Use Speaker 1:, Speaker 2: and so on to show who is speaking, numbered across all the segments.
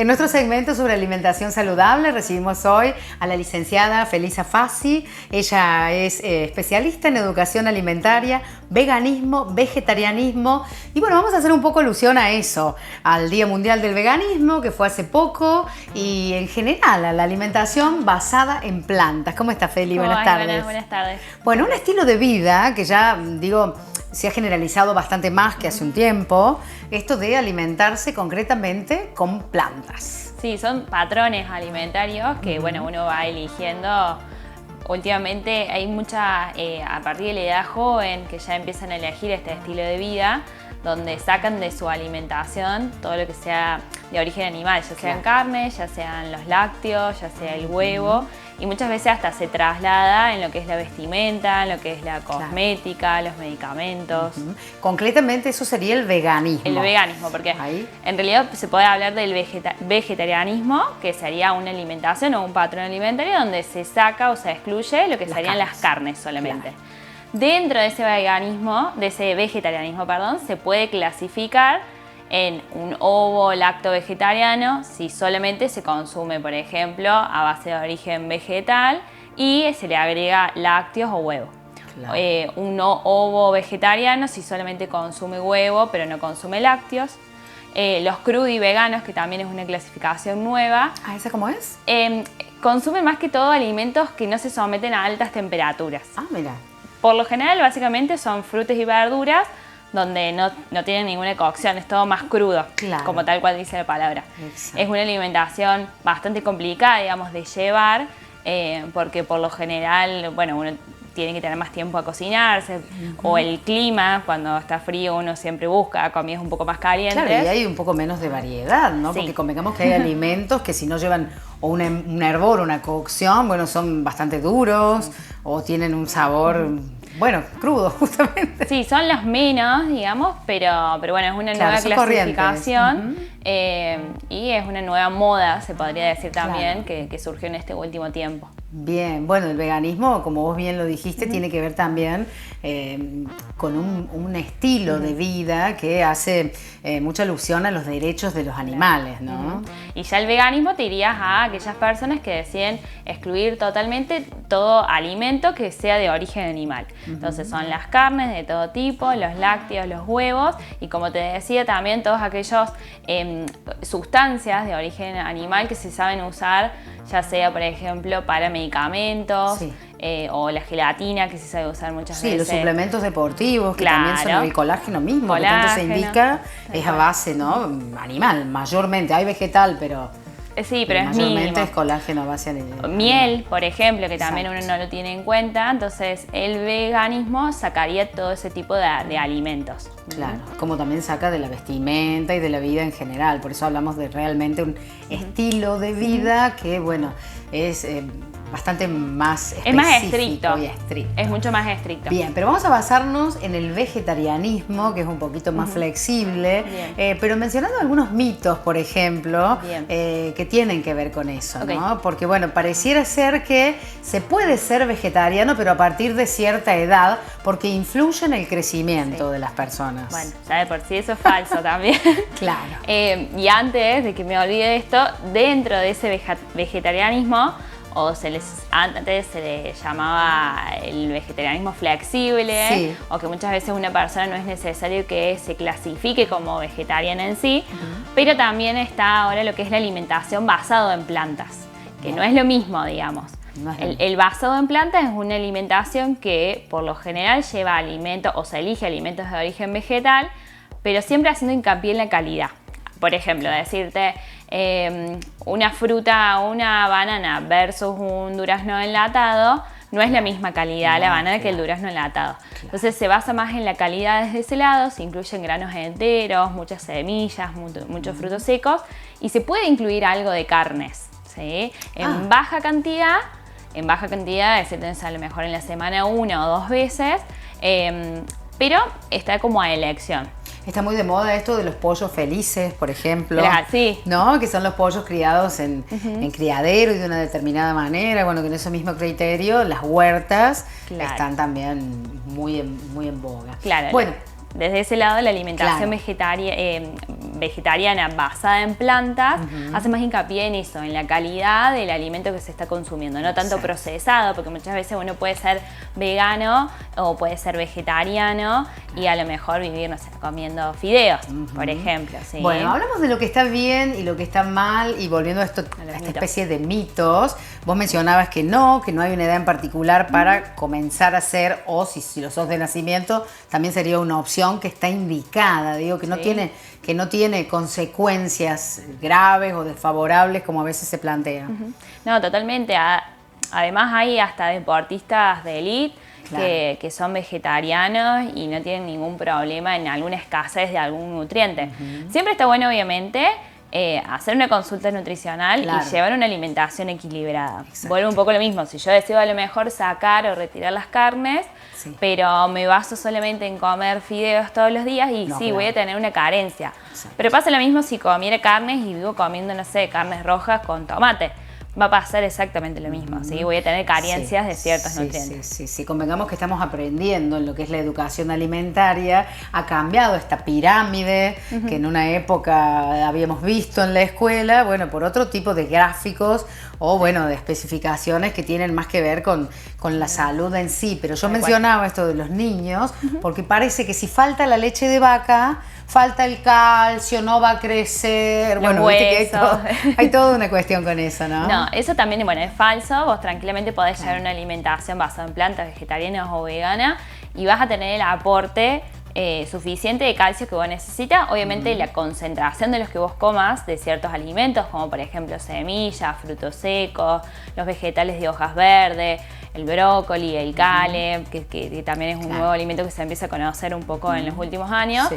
Speaker 1: En nuestro segmento sobre alimentación saludable recibimos hoy a la licenciada Felisa Fassi. Ella es especialista en educación alimentaria, veganismo, vegetarianismo y bueno, vamos a hacer un poco alusión a eso, al Día Mundial del Veganismo que fue hace poco y en general a la alimentación basada en plantas. ¿Cómo está, Feli? Buenas tardes.
Speaker 2: Buenas tardes.
Speaker 1: Bueno, un estilo de vida que ya, digo, se ha generalizado bastante más que hace un tiempo, esto de alimentarse concretamente con plantas.
Speaker 2: Sí, son patrones alimentarios que, bueno, uno va eligiendo. Últimamente hay mucha, a partir de la edad joven, que ya empiezan a elegir este estilo de vida, donde sacan de su alimentación todo lo que sea de origen animal, ya sean carnes, ya sean los lácteos, ya sea el huevo, y muchas veces hasta se traslada en lo que es la vestimenta, en lo que es la cosmética, los medicamentos.
Speaker 1: Concretamente eso sería el veganismo.
Speaker 2: El veganismo, porque en realidad se puede hablar del vegetarianismo, que sería una alimentación o un patrón alimentario donde se saca o se excluye lo que serían las carnes solamente. Claro. Dentro de ese veganismo, de ese vegetarianismo, perdón, se puede clasificar en un ovo lacto vegetariano si solamente se consume, por ejemplo, a base de origen vegetal y se le agrega lácteos o huevo. Claro. Un ovo vegetariano si solamente consume huevo pero no consume lácteos. Los crudi veganos, que también es una clasificación nueva.
Speaker 1: ¿Esa cómo es?
Speaker 2: Consumen más que todo alimentos que no se someten a altas temperaturas.
Speaker 1: Mira.
Speaker 2: Por lo general, básicamente, son frutas y verduras donde no tienen ninguna cocción, es todo más crudo, como tal cual dice la palabra. Exacto. Es una alimentación bastante complicada, digamos, de llevar, porque por lo general, bueno, uno tiene que tener más tiempo a cocinarse, o el clima, cuando está frío uno siempre busca comidas un poco más calientes.
Speaker 1: Claro, y hay un poco menos de variedad, ¿no? Sí. Porque convengamos que hay alimentos que si no llevan o un hervor, una cocción, bueno, son bastante duros o tienen un sabor, bueno, crudo justamente.
Speaker 2: Sí, son los menos, digamos, pero bueno, es una nueva clasificación y es una nueva moda, se podría decir también, que surgió en este último tiempo.
Speaker 1: Bien, bueno, el veganismo, como vos bien lo dijiste, tiene que ver también con un estilo de vida que hace mucha alusión a los derechos de los animales, ¿no?
Speaker 2: Y ya el veganismo te irías a aquellas personas que deciden excluir totalmente todo alimento que sea de origen animal. Entonces son las carnes de todo tipo, los lácteos, los huevos y, como te decía, también todos aquellos sustancias de origen animal que se saben usar, ya sea, por ejemplo, para medicamentos, o la gelatina que se sabe usar muchas veces.
Speaker 1: Sí, los suplementos deportivos, que también son el colágeno mismo, que tanto se indica, es a base, ¿no? Animal, mayormente. Hay vegetal, pero...
Speaker 2: Sí, pero es
Speaker 1: mayormente
Speaker 2: mínimo.
Speaker 1: Es colágeno a base de
Speaker 2: miel, por ejemplo, que también uno no lo tiene en cuenta. Entonces, el veganismo sacaría todo ese tipo de alimentos.
Speaker 1: Claro, como también saca de la vestimenta y de la vida en general. Por eso hablamos de realmente un estilo de vida que, bueno, es bastante más específico.
Speaker 2: Es más estricto.
Speaker 1: Y estricto.
Speaker 2: Es mucho más estricto.
Speaker 1: Bien, pero vamos a basarnos en el vegetarianismo, que es un poquito más flexible, pero mencionando algunos mitos, por ejemplo, que tienen que ver con eso, ¿no? Porque, bueno, pareciera ser que se puede ser vegetariano, pero a partir de cierta edad, porque influye en el crecimiento de las personas.
Speaker 2: Bueno, ya de por sí eso es falso también.
Speaker 1: Claro.
Speaker 2: Y antes de que me olvide de esto, dentro de ese vegetarianismo, antes se le llamaba el vegetarianismo flexible, o que muchas veces una persona no es necesario que se clasifique como vegetariana en sí, pero también está ahora lo que es la alimentación basada en plantas, que no es lo mismo, digamos. El basado en plantas es una alimentación que por lo general lleva alimentos o se elige alimentos de origen vegetal, pero siempre haciendo hincapié en la calidad. Por ejemplo, decirte una fruta, una banana versus un durazno enlatado, no es la misma calidad la banana que el durazno enlatado. Entonces se basa más en la calidad desde ese lado, se incluyen granos enteros, muchas semillas, muchos frutos secos y se puede incluir algo de carnes, ¿sí? En baja cantidad, decirte a lo mejor en la semana 1 o 2 veces, pero está como a elección.
Speaker 1: Está muy de moda esto de los pollos felices, por ejemplo.
Speaker 2: Sí.
Speaker 1: ¿No? Que son los pollos criados en criadero y de una determinada manera. Bueno, con ese mismo criterio, las huertas están también muy en boga.
Speaker 2: Claro.
Speaker 1: Bueno,
Speaker 2: desde ese lado, la alimentación vegetariana basada en plantas, hace más hincapié en eso, en la calidad del alimento que se está consumiendo, no tanto procesado, porque muchas veces uno puede ser vegano o puede ser vegetariano y a lo mejor vivir, no sé, comiendo fideos, por ejemplo. ¿Sí?
Speaker 1: Bueno, hablamos de lo que está bien y lo que está mal, y volviendo a esta especie de mitos, vos mencionabas que no hay una edad en particular para comenzar a hacer, o si lo sos de nacimiento, también sería una opción que está indicada, digo, que no tiene consecuencias graves o desfavorables como a veces se plantea.
Speaker 2: No, totalmente. Además hay hasta deportistas de élite que son vegetarianos y no tienen ningún problema en alguna escasez de algún nutriente. Siempre está bueno, obviamente, hacer una consulta nutricional y llevar una alimentación equilibrada. Exacto. Vuelve un poco lo mismo, si yo decido a lo mejor sacar o retirar las carnes, pero me baso solamente en comer fideos todos los días y voy a tener una carencia. Exacto. Pero pasa lo mismo si comiera carnes y vivo comiendo, no sé, carnes rojas con tomate. Va a pasar exactamente lo mismo, ¿sí? Voy a tener carencias de ciertos nutrientes.
Speaker 1: Sí, convengamos que estamos aprendiendo en lo que es la educación alimentaria. Ha cambiado esta pirámide que en una época habíamos visto en la escuela, bueno, por otro tipo de gráficos o, bueno, de especificaciones que tienen más que ver con la salud en sí. Pero yo mencionaba esto de los niños porque parece que si falta la leche de vaca, falta el calcio, no va a crecer. Bueno, viste que hay toda una cuestión con eso, ¿no?
Speaker 2: No, eso también, bueno, es falso. Vos tranquilamente podés llevar una alimentación basada en plantas vegetarianas o veganas y vas a tener el aporte suficiente de calcio que vos necesitas. Obviamente la concentración de los que vos comas de ciertos alimentos, como por ejemplo semillas, frutos secos, los vegetales de hojas verdes, el brócoli, el kale, que también es un nuevo alimento que se empieza a conocer un poco en los últimos años.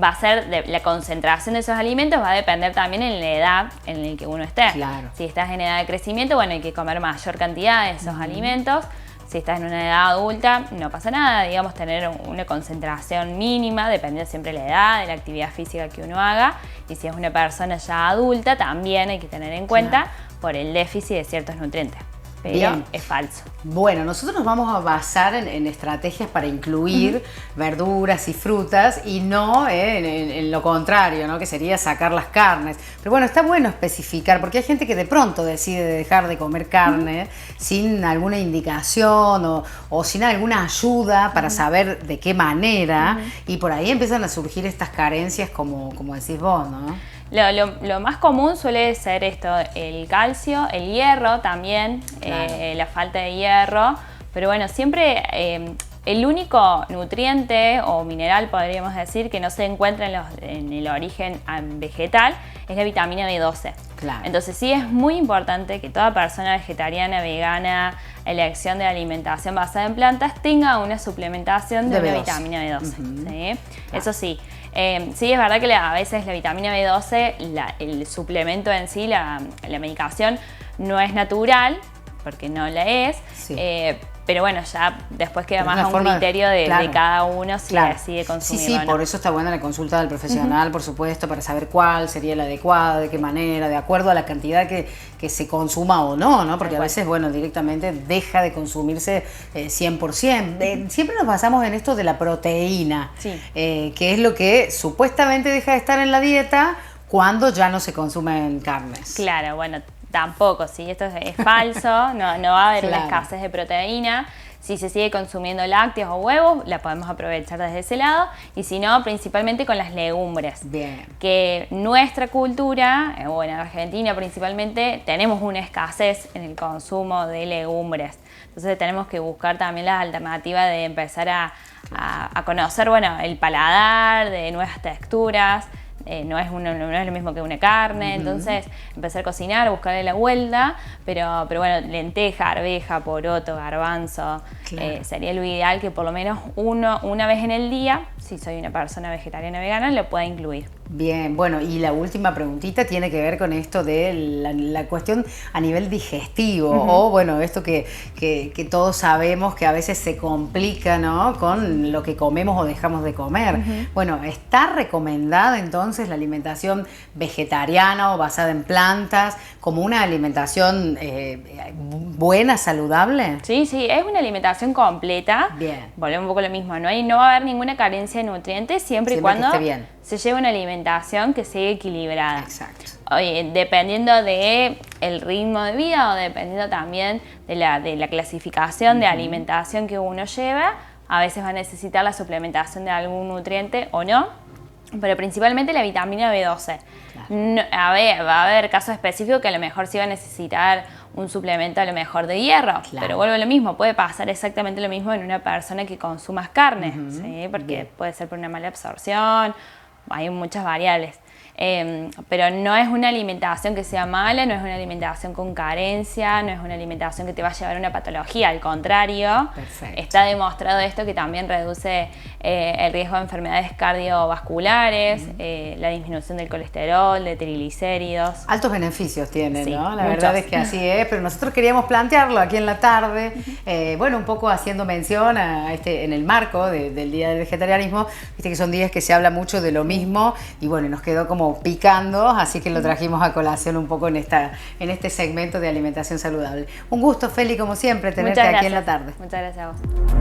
Speaker 2: Va a ser, la concentración de esos alimentos va a depender también en la edad en la que uno esté. Si estás en edad de crecimiento, bueno, hay que comer mayor cantidad de esos alimentos. Si estás en una edad adulta, no pasa nada, digamos, tener una concentración mínima, dependiendo siempre de la edad, de la actividad física que uno haga. Y si es una persona ya adulta, también hay que tener en cuenta por el déficit de ciertos nutrientes. Pero es falso.
Speaker 1: Bueno, nosotros nos vamos a basar en estrategias para incluir verduras y frutas y no en lo contrario, ¿no? Que sería sacar las carnes. Pero bueno, está bueno especificar porque hay gente que de pronto decide dejar de comer carne sin alguna indicación o sin alguna ayuda para saber de qué manera y por ahí empiezan a surgir estas carencias como decís vos, ¿no?
Speaker 2: Lo más común suele ser esto, el calcio, el hierro también, la falta de hierro, pero bueno, siempre el único nutriente o mineral, podríamos decir, que no se encuentra en el origen vegetal es la vitamina B12. Entonces sí es muy importante que toda persona vegetariana, vegana, elección de alimentación basada en plantas tenga una suplementación de una vitamina B12. ¿Sí? Eso sí. Sí, es verdad que a veces la vitamina B12, el suplemento en sí, la medicación, no es natural, porque no la es, pero bueno, ya después queda más a un criterio de cada uno si decide consumir o no.
Speaker 1: Por eso está buena la consulta del profesional, por supuesto, para saber cuál sería la adecuada, de qué manera, de acuerdo a la cantidad que se consuma o no, porque a veces, bueno, directamente deja de consumirse 100%. Siempre nos basamos en esto de la proteína, que es lo que supuestamente deja de estar en la dieta cuando ya no se consumen carnes.
Speaker 2: Claro, bueno, tampoco, ¿sí? Esto es falso, no va a haber una escasez de proteína. Si se sigue consumiendo lácteos o huevos, la podemos aprovechar desde ese lado. Y si no, principalmente con las legumbres. Que nuestra cultura, o en Argentina principalmente, tenemos una escasez en el consumo de legumbres. Entonces tenemos que buscar también las alternativas de empezar a conocer, bueno, el paladar, de nuevas texturas. No es lo mismo que una carne, entonces empezar a cocinar, buscarle la vuelta, pero bueno, lenteja, arveja, poroto, garbanzo, sería lo ideal que por lo menos una vez en el día, si soy una persona vegetariana o vegana, lo pueda incluir.
Speaker 1: Bien, bueno, y la última preguntita tiene que ver con esto de la cuestión a nivel digestivo, o bueno, esto que todos sabemos que a veces se complica, ¿no? Con lo que comemos o dejamos de comer. Bueno, ¿está recomendada entonces la alimentación vegetariana o basada en plantas como una alimentación buena, saludable?
Speaker 2: Sí, es una alimentación completa. Volvemos un poco a lo mismo, no va a haber ninguna carencia de nutrientes siempre y cuando se lleva una alimentación que sea equilibrada.
Speaker 1: Exacto.
Speaker 2: Dependiendo de el ritmo de vida o dependiendo también de la clasificación de alimentación que uno lleva, a veces va a necesitar la suplementación de algún nutriente o no, pero principalmente la vitamina B12. Claro. No, va a haber casos específicos que a lo mejor sí va a necesitar un suplemento a lo mejor de hierro, claro. Pero vuelvo a lo mismo, puede pasar exactamente lo mismo en una persona que consuma carne, ¿sí? Porque puede ser por una mala absorción, hay muchas variables. Pero no es una alimentación que sea mala, no es una alimentación con carencia, no es una alimentación que te va a llevar a una patología, al contrario. Perfecto. Está demostrado esto que también reduce el riesgo de enfermedades cardiovasculares, la disminución del colesterol, de triglicéridos.
Speaker 1: Altos beneficios tiene, sí, ¿no? La verdad es que así es, pero nosotros queríamos plantearlo aquí en la tarde, bueno, un poco haciendo mención a en el marco del Día del Vegetarianismo, viste que son días que se habla mucho de lo mismo y bueno, nos quedó como picando, así que lo trajimos a colación un poco en este segmento de alimentación saludable. Un gusto, Feli, como siempre, tenerte aquí en la tarde.
Speaker 2: Muchas gracias a vos.